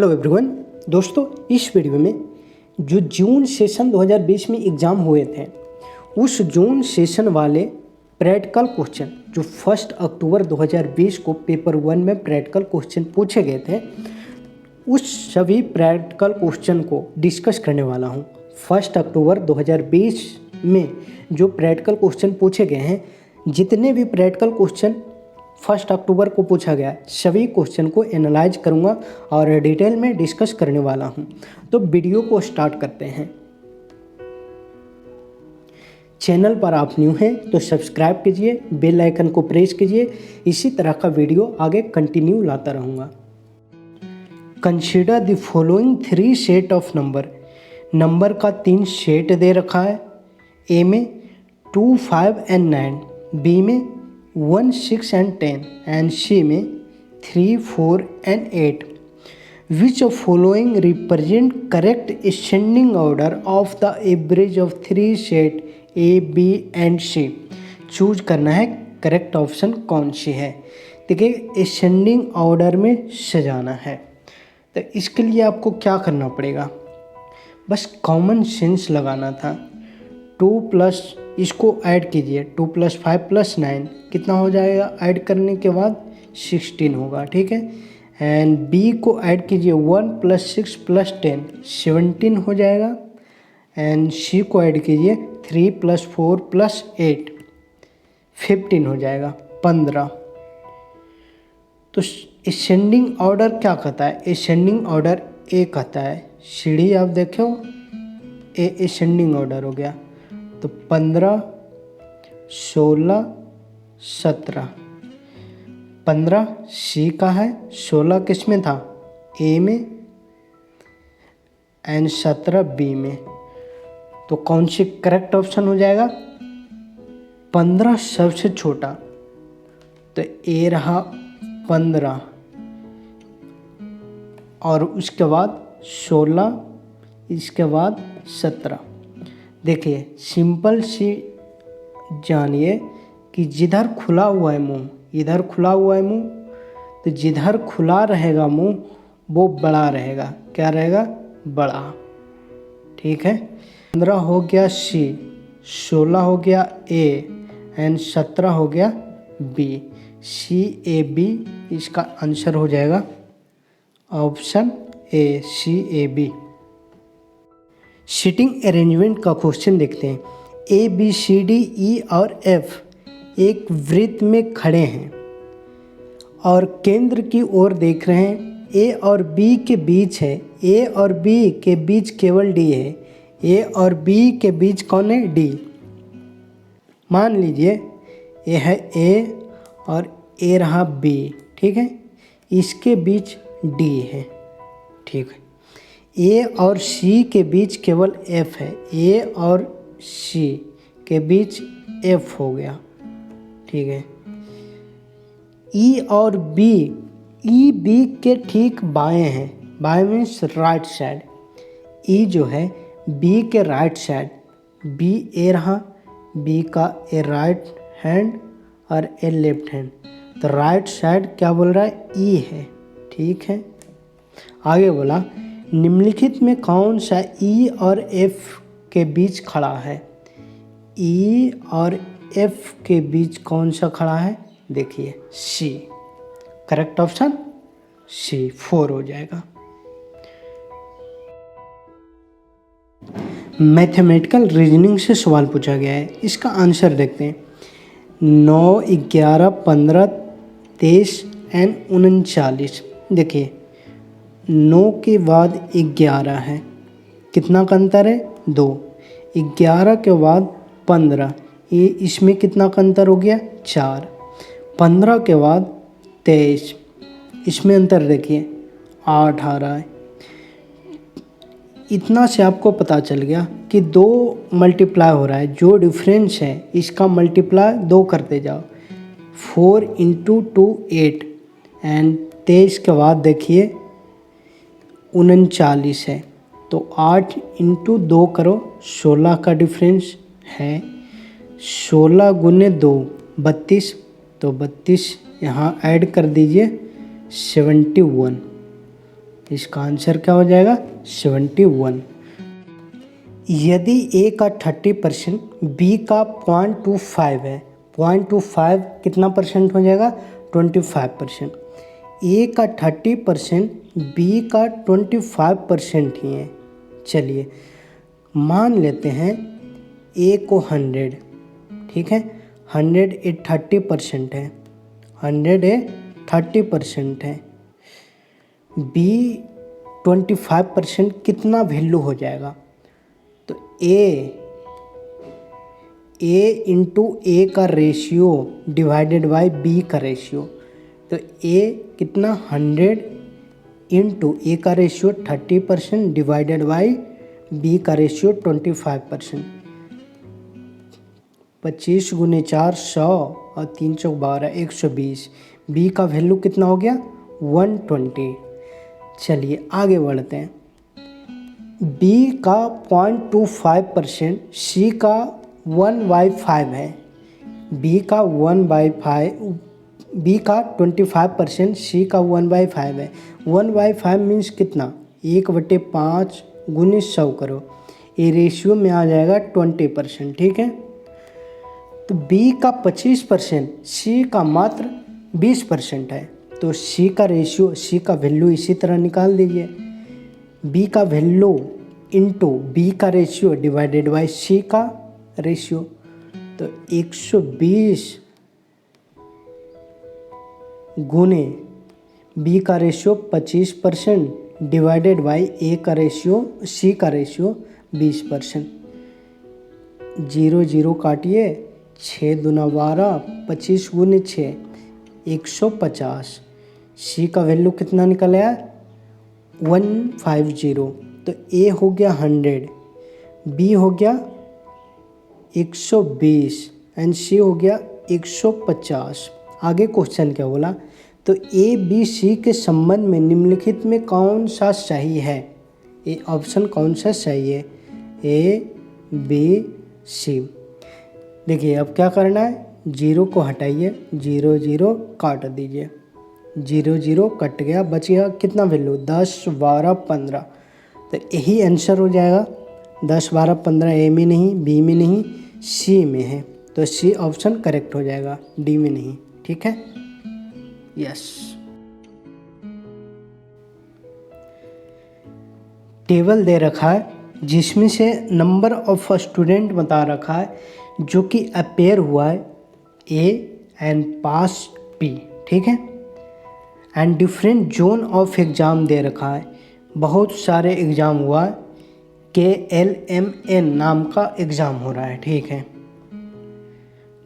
Hello everyone. दोस्तों, इस video में जो जून सेशन 2020 में एग्ज़ाम हुए थे, उस जून सेशन वाले प्रैक्टिकल क्वेश्चन जो 1 अक्टूबर 2020 को पेपर 1 में प्रैक्टिकल क्वेश्चन पूछे गए थे, उस सभी प्रैक्टिकल क्वेश्चन को डिस्कस करने वाला हूं। 1 अक्टूबर 2020 में जो प्रैक्टिकल क्वेश्चन पूछे गए हैं, जितने भी प्रैक्टिकल क्वेश्चन 1 अक्टूबर को पूछा गया, सभी क्वेश्चन को एनालाइज करूंगा और डिटेल में डिस्कस करने वाला हूं। तो वीडियो को स्टार्ट करते हैं। चैनल पर आप न्यू हैं तो सब्सक्राइब कीजिए, बेल आइकन को प्रेस कीजिए। इसी तरह का वीडियो आगे कंटिन्यू लाता रहूँगा। Consider the following 3 set of number का 3 सेट दे रखा है। ए में 2, 5 एंड 9, बी में 1, 6 एंड 10 एंड सी में 3, 4 and 8। Which of following represent correct ascending order of the average of 3 set A, B and C? Choose करना है करेक्ट ऑप्शन कौन सी है। देखिए, ascending ऑर्डर में सजाना है, तो इसके लिए आपको क्या करना पड़ेगा, बस कॉमन सेंस लगाना था। 2 प्लस इसको ऐड कीजिए, 2 + 5 + 9 कितना हो जाएगा, ऐड करने के बाद 16 होगा, ठीक है। एंड बी को ऐड कीजिए, 1 + 6 + 10 17 हो जाएगा। एंड सी को ऐड कीजिए, 3 + 4 + 8 15 हो जाएगा, 15। तो असेंडिंग ऑर्डर क्या कहता है, असेंडिंग ऑर्डर ए कहता है। सीढ़ी आप देखो, ए असेंडिंग ऑर्डर हो गया। तो 15, 16, 17। 15 सी का है, 16 किस में था, ए में, एंड 17 बी में। तो कौन सी करेक्ट ऑप्शन हो जाएगा, 15 सबसे छोटा, तो ए रहा 15 और उसके बाद 16, इसके बाद 17। देखिए, सिंपल सी जानिए कि जिधर खुला हुआ है मुंह, इधर खुला हुआ है मुंह, तो जिधर खुला रहेगा मुंह वो बड़ा रहेगा। क्या रहेगा, बड़ा, ठीक है। 15 हो गया सी, 16 हो गया ए एंड 17 हो गया बी। सी ए बी इसका आंसर हो जाएगा option A, C A B. Seating arrangement का क्वेश्चन देखते हैं। ए बी सी डी ई और एफ एक वृत्त में खड़े हैं और केंद्र की ओर देख रहे हैं। ए और बी के बीच है, ए और बी के बीच केवल डी है। ए और बी के बीच कौन है, डी। मान लीजिए ये है ए और ए रहा बी, ठीक है, इसके बीच डी है, ठीक है। ए और सी के बीच केवल एफ है, ए और सी के बीच एफ हो गया, ठीक है। ई और बी, ई बी के ठीक बाएं हैं, बाएं मीन्स राइट साइड। ई जो है बी के राइट साइड, बी ए रहा, बी का ए राइट हैंड और ए लेफ्ट हैंड, तो राइट साइड क्या बोल रहा है, ई है, ठीक है। आगे बोला, निम्नलिखित में कौन सा ई और एफ के बीच खड़ा है। ई और एफ के बीच कौन सा खड़ा है, देखिए सी। करेक्ट ऑप्शन सी, 4 हो जाएगा। मैथमेटिकल रीजनिंग से सवाल पूछा गया है, इसका आंसर देखते हैं। 9, 11, 15, 23 एंड 39। देखिए, 9 के बाद 11 है, कितना का अंतर है, 2। 11 के बाद 15, ये इसमें कितना का अंतर हो गया, 4। 15 के बाद 23, इसमें अंतर देखिए 8 आ रहा है। इतना से आपको पता चल गया कि 2 मल्टीप्लाई हो रहा है, जो डिफरेंस है इसका मल्टीप्लाई 2 करते जाओ। 4 × 2 8 एंड 23 के बाद देखिए 39 है, तो 8 × 2 करो, 16 का डिफरेंस है। 16 × 2 32, तो 32 यहाँ ऐड कर दीजिए 71। इसका आंसर क्या हो जाएगा 71। यदि ए का 30% बी का 0.25 है, 0.25 कितना परसेंट हो जाएगा 25%। ए का 30% बी का 25% ही है। चलिए मान लेते हैं ए को 100, ठीक है, 100 ए 30% है, 100 ए 30% है, बी 25% कितना वैल्यू हो जाएगा? तो ए इंटू ए का रेशियो डिवाइडेड बाय बी का रेशियो। तो ए कितना 100 इंटू ए का रेशियो 30% डिवाइडेड बाय बी का रेशियो 25%। 25 गुने 4 100 और 3 चौक 12 120। बी का वैल्यू कितना हो गया 120। चलिए आगे बढ़ते हैं। बी का 0.25%, सी का 1/5 है। बी का 25%, सी का 1/5 है। 1/5 मीन्स कितना 1/5 गुने 100 करो, ये रेशियो में आ जाएगा 20%, ठीक है। तो बी का 25%, सी का मात्र 20% है। तो सी का रेशियो, सी का वैल्यू इसी तरह निकाल दीजिए। बी का वैल्यू इंटू बी का रेशियो डिवाइडेड बाय सी का रेशियो। तो 120 गुने बी का रेशियो 25% डिवाइडेड बाय ए का रेशियो, सी का रेशियो 20%। 0 0 काटिए, 6 दूना 12, 25 गुने 6 150। सी का वैल्यू कितना निकल आया 150। तो ए हो गया 100, बी हो गया 120 एंड सी हो गया 150। आगे क्वेश्चन क्या बोला? तो ए बी सी के संबंध में निम्नलिखित में कौन सा सही है? ए ऑप्शन कौन सा सही है? A B C. देखिए अब क्या करना है, 0 को हटाइए, 0 0 काट दीजिए, 0 0 कट गया, बच गया कितना वैल्यू 10 12 15। तो यही आंसर हो जाएगा 10 12 15। ए में नहीं, बी में नहीं, सी में है। तो सी ऑप्शन करेक्ट हो जाएगा, डी में नहीं, ठीक है। यस। टेबल दे रखा है जिसमें से नंबर ऑफ स्टूडेंट बता रखा है जो कि अपेयर हुआ है ए एंड पास बी, ठीक है। And different zone of exam दे रखा है, बहुत सारे एग्ज़ाम हुआ है, KLMN नाम का एग्ज़ाम हो रहा है, ठीक है।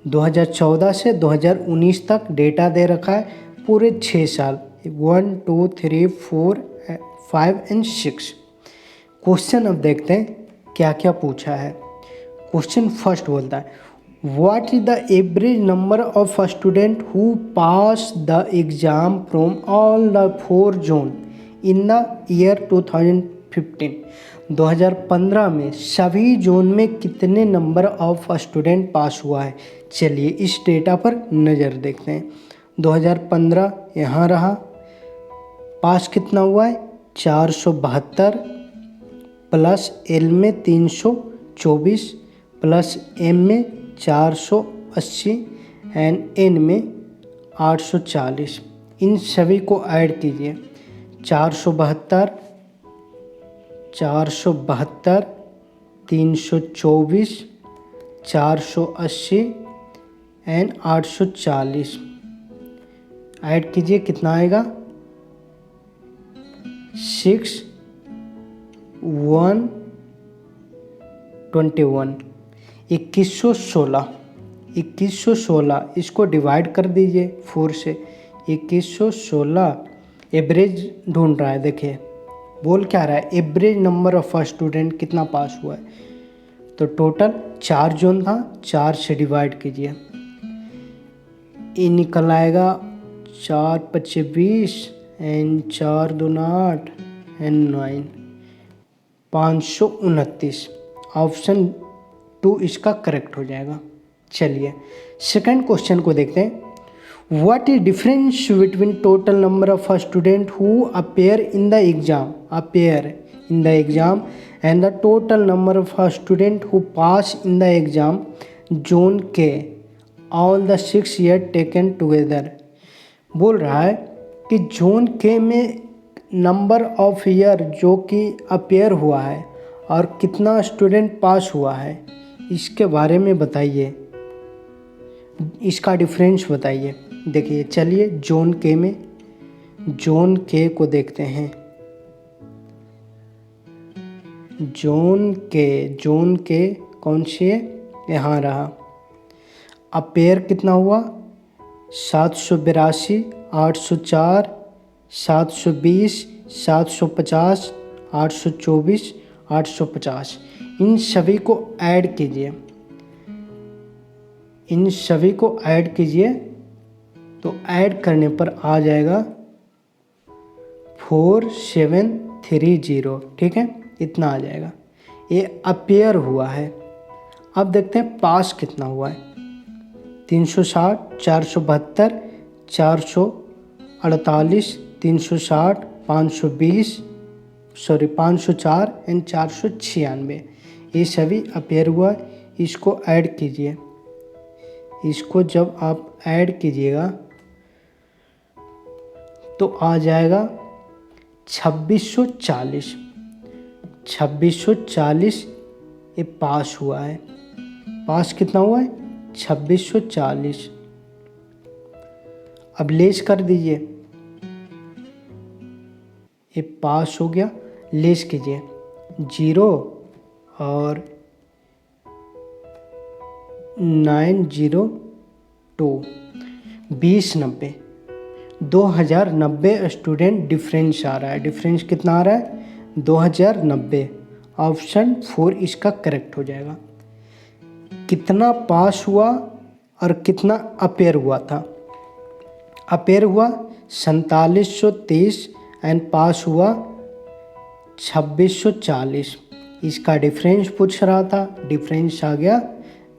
2014 से 2019 तक डेटा दे रखा है, पूरे 6 साल 1 2 3 4 5 एंड 6। क्वेश्चन अब देखते हैं क्या क्या पूछा है। क्वेश्चन फर्स्ट बोलता है what is the average number of student who pass the exam from all the 4 zone in the year 2015। 2015 में सभी जोन में कितने नंबर ऑफ स्टूडेंट पास हुआ है? चलिए इस डेटा पर नज़र देखते हैं। 2015 यहाँ रहा, पास कितना हुआ है 472 प्लस एल में 324 प्लस एम में 480 एंड एन में 840। इन सभी को ऐड कीजिए, 472 324 480 एंड 840 ऐड कीजिए, कितना आएगा 6121। 2116 इसको डिवाइड कर दीजिए 4 से। 2116 एवरेज ढूंढ रहा है, देखिए बोल क्या रहा है एवरेज नंबर ऑफ स्टूडेंट कितना पास हुआ है। तो टोटल 4 जोन था, 4 से डिवाइड कीजिए, ये निकल आएगा 4 5 20 एंड 4 2 8 एंड 9 529। ऑप्शन 2 इसका करेक्ट हो जाएगा। चलिए सेकंड क्वेश्चन को देखते हैं। What is difference between total number of students who appear in the exam and the total number of students who pass in the exam zone K all the 6 years taken together। बोल रहा है कि zone के में number of year जो कि appear हुआ है और कितना स्टूडेंट पास हुआ है, इसके बारे में बताइए, इसका डिफरेंस बताइए। देखिए चलिए जोन के को देखते हैं। जोन के कौन सी है, यहाँ रहा। अपेयर कितना हुआ 782, 804, 720, 750, 824, 850। इन सभी को ऐड कीजिए तो ऐड करने पर आ जाएगा 4730। ठीक है, इतना आ जाएगा। ये अपेयर हुआ है। अब देखते हैं पास कितना हुआ है। 360, 472, 448, 360, 504 एंड 496। ये सभी अपेयर हुआ है। इसको ऐड कीजिए। इसको जब आप ऐड कीजिएगा तो आ जाएगा 2640। 2640 ये पास हुआ है। पास कितना हुआ है 2640। अब लेस कर दीजिए, ये पास हो गया। लेस कीजिए 0 और 902 2090 2090 स्टूडेंट डिफरेंस आ रहा है। डिफरेंस कितना आ रहा है 2090। ऑप्शन 4 इसका करेक्ट हो जाएगा। कितना पास हुआ और कितना अपेयर हुआ था। अपेयर हुआ 4730 एंड पास हुआ 2640। इसका डिफरेंस पूछ रहा था। डिफरेंस आ गया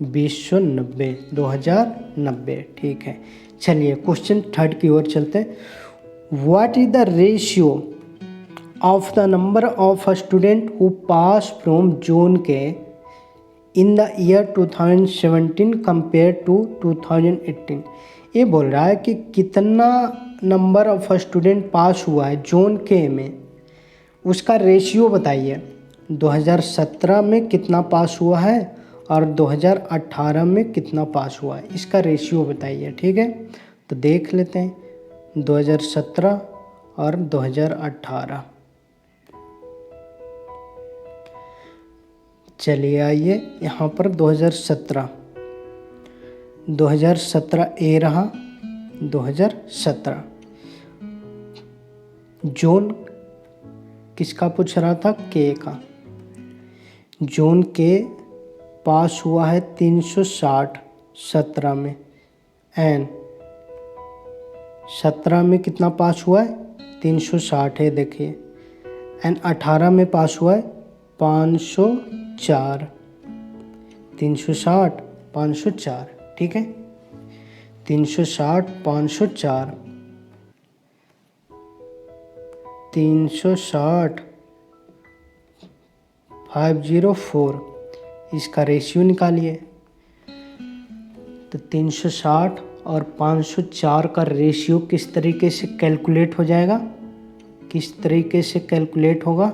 2090 2090। ठीक है, चलिए क्वेश्चन 3 की ओर चलते हैं। What is the ratio of the number of student who pass from zone K in the year 2017 compare to 2018। ये बोल रहा है कि कितना नंबर ऑफ स्टूडेंट पास हुआ है जोन के में, उसका रेशियो बताइए। 2017 में कितना पास हुआ है और 2018 में कितना पास हुआ है, इसका रेशियो बताइए। ठीक है, तो देख लेते हैं 2017 और 2018। चलिए आइए यहाँ पर 2017 ए रहा। 2017 जोन किसका पूछ रहा था, के का। जोन के पास हुआ है 360 17 में एंड 17 में कितना पास हुआ है 360 है। देखिए एंड 18 में पास हुआ है 504। 360 504। ठीक है, 360 504 360 504। इसका रेशियो निकालिए। तो 360 और 504 का रेशियो किस तरीके से कैलकुलेट हो जाएगा, किस तरीके से कैलकुलेट होगा।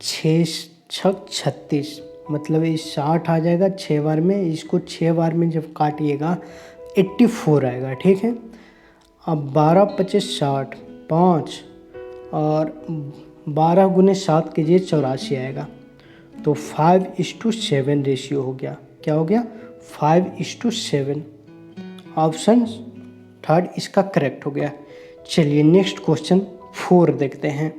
6 छक 36, मतलब ये 60 आ जाएगा 6 बार में। इसको 6 बार में जब काटिएगा 84 आएगा। ठीक है, अब 12 25 60 5 और 12 गुने 7 कीजिए 84 आएगा। तो 5:7 रेशियो हो गया। क्या हो गया 5:7। ऑप्शन 3 इसका करेक्ट हो गया। चलिए नेक्स्ट क्वेश्चन 4 देखते हैं।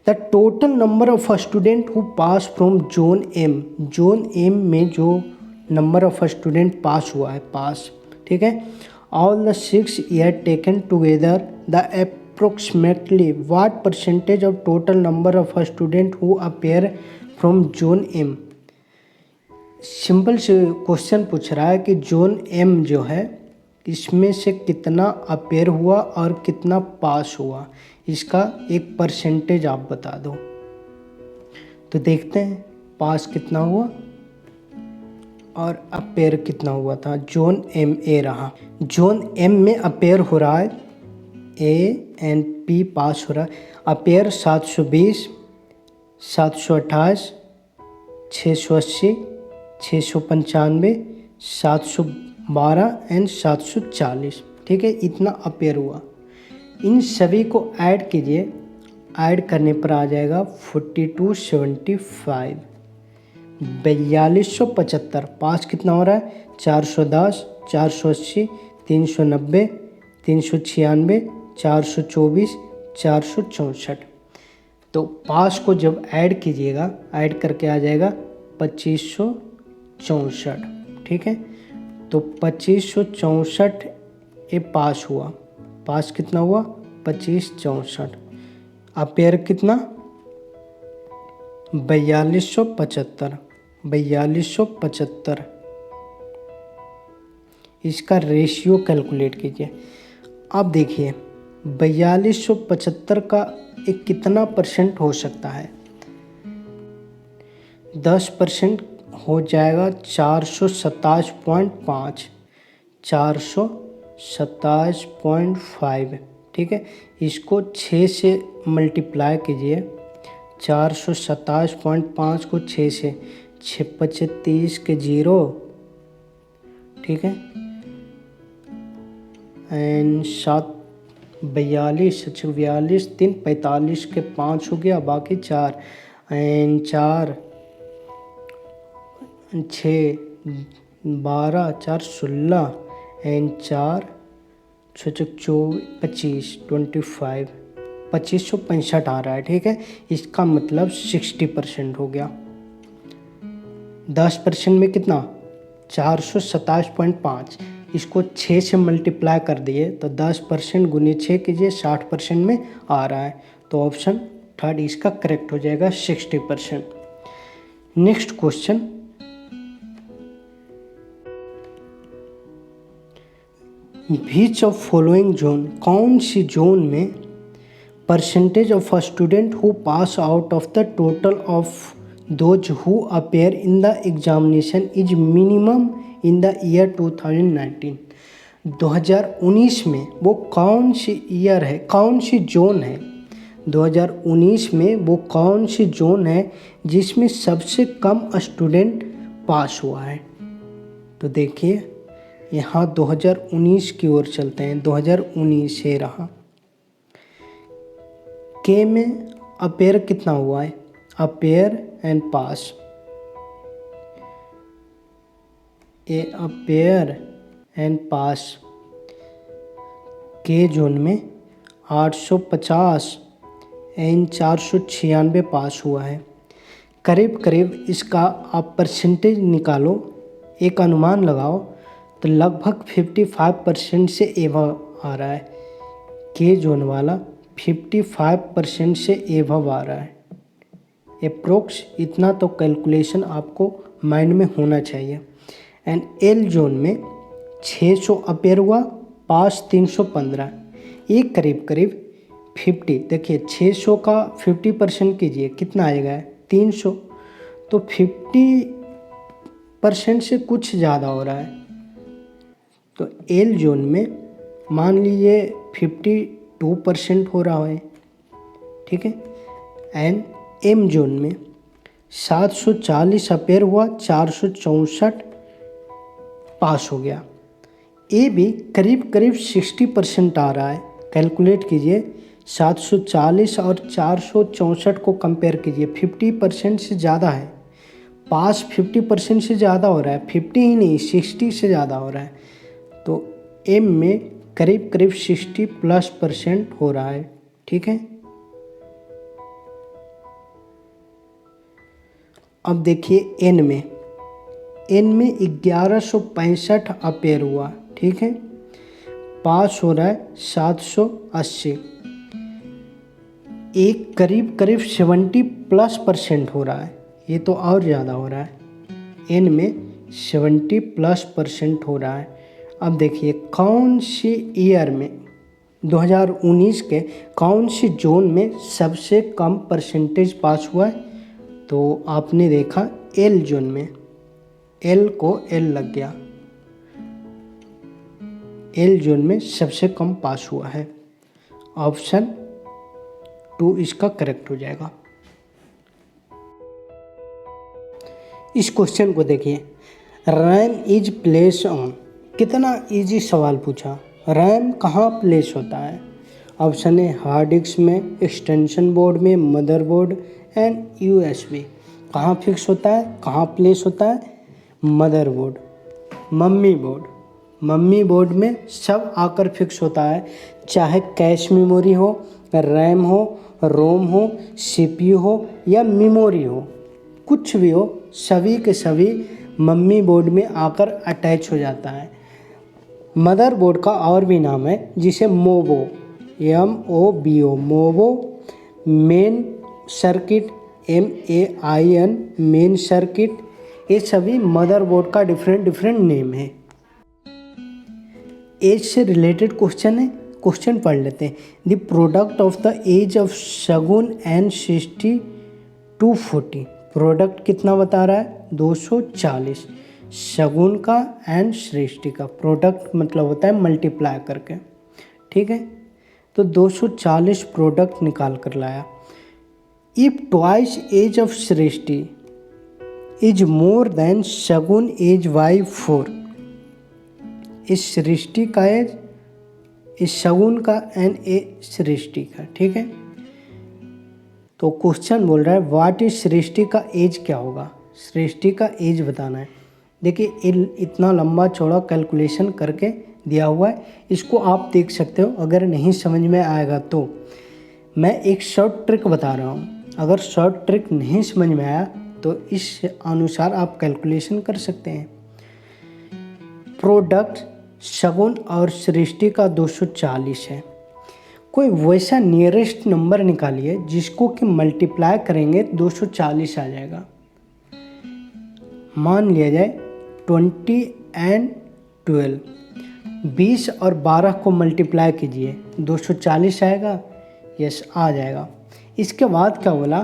The total number of student who pass from zone M. Zone M में जो नंबर ऑफ स्टूडेंट पास हुआ है, पास। ठीक है, all the 6 year taken together the approximately what percentage of total number of students who appear from zone M। Simple से question पूछ रहा है कि जोन एम जो है इसमें से कितना अपेयर हुआ और कितना पास हुआ, इसका एक परसेंटेज आप बता दो। तो देखते हैं पास कितना हुआ और अपेयर कितना हुआ था। जोन एम ए रहा, जोन एम में अपेयर हो रहा है ए एंड पी पास हो रहा है। Appear 720, 728, 680, 695, 712 and 740। ठीक है, इतना अपेयर हुआ। इन सभी को ऐड कीजिए, ऐड करने पर आ जाएगा 4275, 4275। पास कितना हो रहा है 410, 480, 390, 396, 424, 464। तो पास को जब ऐड कीजिएगा, ऐड करके आ जाएगा 2564। ठीक है, तो 2564 ये पास हुआ। पास कितना हुआ 2564। अपेयर कितना 4275, 4275। इसका रेशियो कैलकुलेट कीजिए। अब देखिए 4275 का एक कितना परसेंट हो सकता है। 10% हो जाएगा 427.5, 427.5। ठीक है, इसको 6 से मल्टीप्लाई कीजिए। 427.5 को 6 से, 6 पचे 30 के 0। ठीक है, एंड 7 42, 42, 3 45 के 5 हो गया, बाकी 4 एंड 4 6 12, 4 16 एंड 4 6 24 25, 2565 आ रहा है। ठीक है, इसका मतलब 60% हो गया। 10% में कितना 427.5, इसको 6 से मल्टीप्लाई कर दिए तो 10% गुने 6 कीजिए, 60% में आ रहा है। तो ऑप्शन थर्ड इसका करेक्ट हो जाएगा 60%। Next question, which of following zone, कौन सी जोन में percentage of a student who pass out of the total of those who appear in the examination is minimum in the year 2019। 2019 में वो कौन सी year है, कौन सी zone है। 2019 में वो कौन सी जोन है जिसमें सबसे कम स्टूडेंट पास हुआ है। तो देखिए यहाँ 2019 की ओर चलते हैं। 2019 से रहा, के में अपेयर कितना हुआ है, appear and pass. A appear and pass के जोन में 850 एंड 496 पास हुआ है। करीब करीब इसका आप परसेंटेज निकालो, एक अनुमान लगाओ, तो लगभग 55% से एवव आ रहा है। के जोन वाला 55% से एवव आ रहा है। अप्रोक्स इतना तो कैलकुलेशन आपको माइंड में होना चाहिए। एंड एल जोन में 600 अपेयर हुआ, पास 315, एक करीब करीब 50। देखिए 600 का 50% कीजिए, कितना आएगा 300। तो 50% से कुछ ज़्यादा हो रहा है। तो एल जोन में मान लीजिए 52% हो रहा है। ठीक है, एंड एम जोन में 740 अपेयर हुआ, 464 पास हो गया। ए भी करीब करीब 60% आ रहा है। कैलकुलेट कीजिए, 740 और 464 को कंपेयर कीजिए, 50% से ज़्यादा है। पास 50% से ज़्यादा हो रहा है, 50 ही नहीं 60 से ज़्यादा हो रहा है। तो एम में करीब करीब 60+ % हो रहा है। ठीक है, अब देखिए एन में 1165 अपेयर हुआ। ठीक है, पास हो रहा है 780, एक करीब करीब 70+ % हो रहा है। ये तो और ज़्यादा हो रहा है। एन में 70+% हो रहा है। अब देखिए कौन सी ईयर में 2019 के कौन सी जोन में सबसे कम परसेंटेज पास हुआ है, तो आपने देखा एल जोन में, एल को एल लग गया, एल जोन में सबसे कम पास हुआ है। ऑप्शन 2 इसका करेक्ट हो जाएगा। इस क्वेश्चन को देखिए, रैम इज प्लेस ऑन, कितना इजी सवाल पूछा। रैम कहाँ प्लेस होता है? ऑप्शन है हार्ड डिस्क में, एक्सटेंशन बोर्ड में, मदरबोर्ड एंड यूएसबी। कहाँ फिक्स होता है, कहाँ प्लेस होता है? Motherboard, mummy board, mummy board में सब आकर फिक्स होता है, चाहे कैश मेमोरी हो, रैम हो, रोम हो, सीपीयू हो या मेमोरी हो, कुछ भी हो, सभी के सभी मम्मी बोर्ड में आकर अटैच हो जाता है। मदरबोर्ड का और भी नाम है जिसे mobo, MOBO, mobo, main circuit, MAIN, main circuit, ये सभी मदरबोर्ड का डिफरेंट नेम है। एज से रिलेटेड क्वेश्चन है, क्वेश्चन पढ़ लेते हैं। The product of the age of Shagun and Srishti 240, product कितना बता रहा है? 240, शगुन का एंड सृष्टि का। प्रोडक्ट मतलब होता है मल्टीप्लाई करके, ठीक है। तो 240 प्रोडक्ट निकाल कर लाया। If twice age of Srishti is more than Shagun age by 4, is सृष्टि का एज, इस शगुन का एंड ए सृष्टि का, ठीक है। तो क्वेश्चन बोल रहा है व्हाट इज सृष्टि का एज क्या होगा, सृष्टि का एज बताना है। देखिए इतना लंबा चौड़ा कैलकुलेशन करके दिया हुआ है, इसको आप देख सकते हो। अगर नहीं समझ में आएगा तो मैं एक शॉर्ट ट्रिक बता रहा हूँ, अगर शॉर्ट ट्रिक नहीं समझ में आया तो इस अनुसार आप कैलकुलेशन कर सकते हैं। प्रोडक्ट शगुन और सृष्टि का 240 है, कोई वैसा नियरेस्ट नंबर निकालिए जिसको कि मल्टीप्लाई करेंगे 240 आ जाएगा। मान लिया जाए 20 एंड 12, 20 और 12 को मल्टीप्लाई कीजिए, 240 आएगा। यस, आ जाएगा। इसके बाद क्या बोला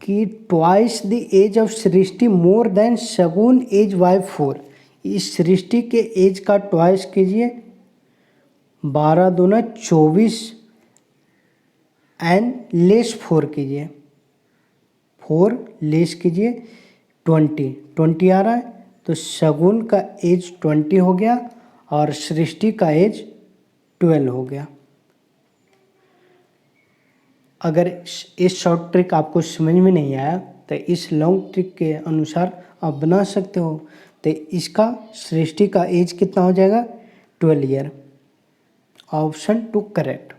कि twice the age of Srishti more than Shagun age by 4, is सृष्टि के एज का ट्वाइस कीजिए, 12 दूना 24 एंड लेस 4 कीजिए, 4 लेस कीजिए 20 आ रहा है, तो शगुन का एज 20 हो गया और सृष्टि का एज 12 हो गया। अगर इस शॉर्ट ट्रिक आपको समझ में नहीं आया तो इस लॉन्ग ट्रिक के अनुसार आप बना सकते हो। तो इसका सृष्टि का एज कितना हो जाएगा? 12 ईयर। Option 2 correct.